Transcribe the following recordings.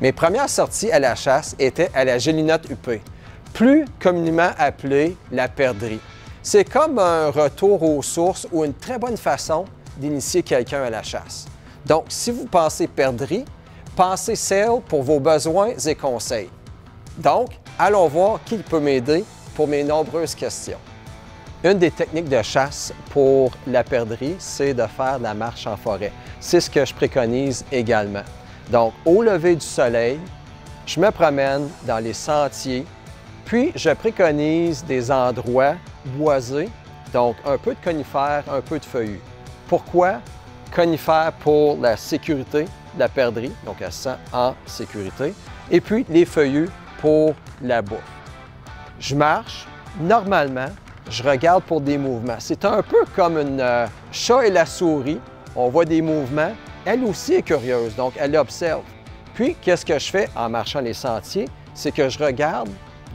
Mes premières sorties à la chasse étaient à la Gelinotte huppée, plus communément appelée la perdrix. C'est comme un retour aux sources ou une très bonne façon d'initier quelqu'un à la chasse. Donc, si vous pensez perdrix, pensez sail pour vos besoins et conseils. Donc, allons voir qui peut m'aider pour mes nombreuses questions. Une des techniques de chasse pour la perdrix, c'est de faire de la marche en forêt. C'est ce que je préconise également. Donc, au lever du soleil, je me promène dans les sentiers, puis je préconise des endroits boisés, donc un peu de conifères, un peu de feuillus. Pourquoi? Conifères pour la sécurité de la perdrix, donc elle se sent en sécurité, et puis les feuillus pour la bouffe. Je marche, normalement, je regarde pour des mouvements. C'est un peu comme une chat et la souris, on voit des mouvements. Elle aussi est curieuse, donc elle observe. Puis, qu'est-ce que je fais en marchant les sentiers? C'est que je regarde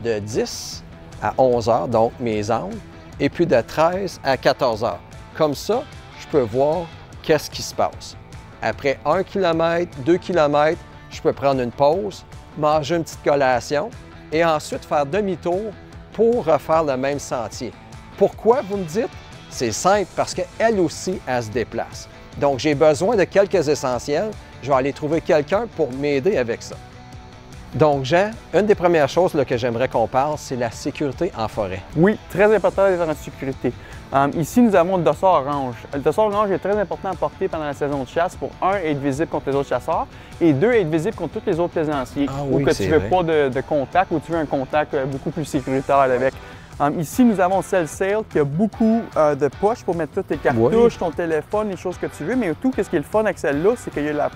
de 10 à 11 heures, donc mes angles, et puis de 13 à 14 heures. Comme ça, je peux voir qu'est-ce qui se passe. Après 1 km, 2 km, je peux prendre une pause, manger une petite collation et ensuite faire demi-tour pour refaire le même sentier. Pourquoi, vous me dites? C'est simple, parce qu'elle aussi, elle se déplace. Donc, j'ai besoin de quelques essentiels. Je vais aller trouver quelqu'un pour m'aider avec ça. Donc, Jean, une des premières choses là, que j'aimerais qu'on parle, c'est la sécurité en forêt. Oui, très important d'être en sécurité. Ici, nous avons le dossard orange. Le dossard orange est très important à porter pendant la saison de chasse pour, un, être visible contre les autres chasseurs et deux, être visible contre tous les autres plaisanciers. Ou que tu ne veux pas de contact ou tu veux un contact beaucoup plus sécuritaire avec. Ici, nous avons Cell Sail qui a beaucoup de poches pour mettre toutes tes cartouches, ton téléphone, les choses que tu veux. Mais tout, ce qui est le fun avec celle-là, c'est qu'il y a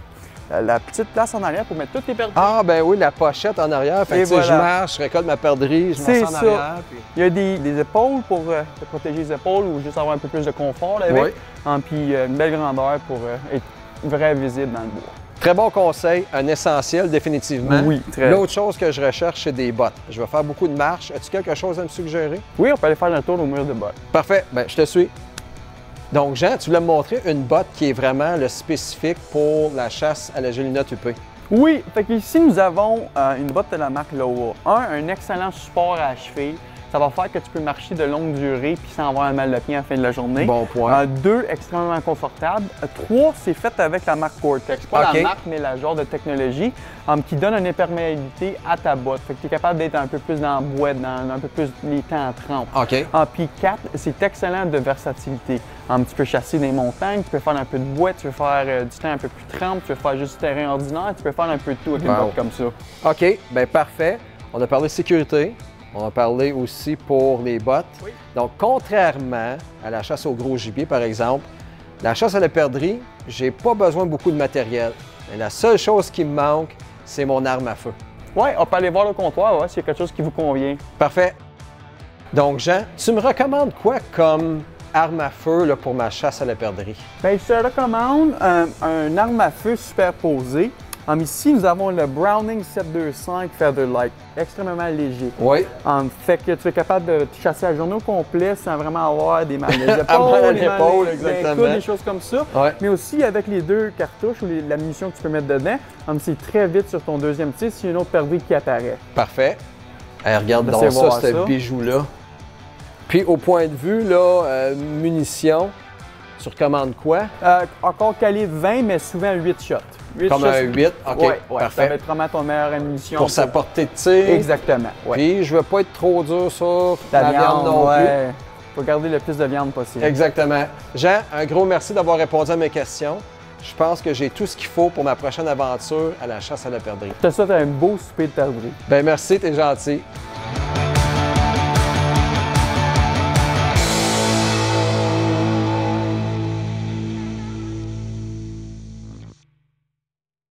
la petite place en arrière pour mettre toutes tes perdrix. Ah, ben oui, la pochette en arrière. Fait que voilà. Je marche, je récolte ma perdrix, je mets ça en arrière. Puis... Il y a des épaules pour te protéger les épaules ou juste avoir un peu plus de confort là, avec. Puis une belle grandeur pour être vraiment visible dans le bois. Très bon conseil, un essentiel définitivement. Oui, très. L'autre chose que je recherche, c'est des bottes. Je vais faire beaucoup de marches. As-tu quelque chose à me suggérer? Oui, on peut aller faire un tour au mur de bottes. Parfait, bien, je te suis. Donc, Jean, tu voulais me montrer une botte qui est vraiment le spécifique pour la chasse à la Gelinotte huppée. Oui, fait qu'ici, nous avons une botte de la marque Lowa. Un excellent support à la cheville. Ça va faire que tu peux marcher de longue durée puis sans avoir un mal de pied à la fin de la journée. Bon point. 2, extrêmement confortable. 3, c'est fait avec la marque Gore-Tex. Pas la marque, mais la genre de technologie qui donne une imperméabilité à ta botte. Fait que tu es capable d'être un peu plus dans le bois, un peu plus les temps en trempe. Puis 4, c'est excellent de versatilité. Tu peux chasser des montagnes, tu peux faire un peu de bois, tu peux faire du temps un peu plus trempe, tu peux faire juste du terrain ordinaire, tu peux faire un peu de tout avec une botte comme ça. OK, bien parfait. On a parlé de sécurité. On a parlé aussi pour les bottes. Oui. Donc, contrairement à la chasse au gros gibier, par exemple, la chasse à la perdrix, j'ai pas besoin de beaucoup de matériel. Mais la seule chose qui me manque, c'est mon arme à feu. Oui, on peut aller voir le comptoir, s'il y a quelque chose qui vous convient. Parfait. Donc, Jean, tu me recommandes quoi comme arme à feu là, pour ma chasse à la perdrix? Bien, je te recommande un arme à feu superposée. Ici, nous avons le Browning 725 Featherlight, extrêmement léger. Oui. Fait que tu es capable de te chasser la journée au complet sans vraiment avoir des mal d'épaule, des choses comme ça. Ouais. Mais aussi avec les 2 cartouches ou la munition que tu peux mettre dedans, c'est très vite sur ton deuxième tir s'il y a une autre perdrix qui apparaît. Parfait. Hey, regarde donc ça, ce bijou-là. Puis au point de vue, là, munitions, tu recommandes quoi? Encore calibre 20, mais souvent 8 shots. Comme un 8, OK, parfait. Ça va être vraiment ton meilleur munition. Pour sa portée de tir. Exactement, ouais. Puis je veux pas être trop dur sur la viande non plus. Il faut garder le plus de viande possible. Exactement. Jean, un gros merci d'avoir répondu à mes questions. Je pense que j'ai tout ce qu'il faut pour ma prochaine aventure à la chasse à la perdrix. Je te souhaite un beau souper de perdrix. Bien, merci, t'es gentil.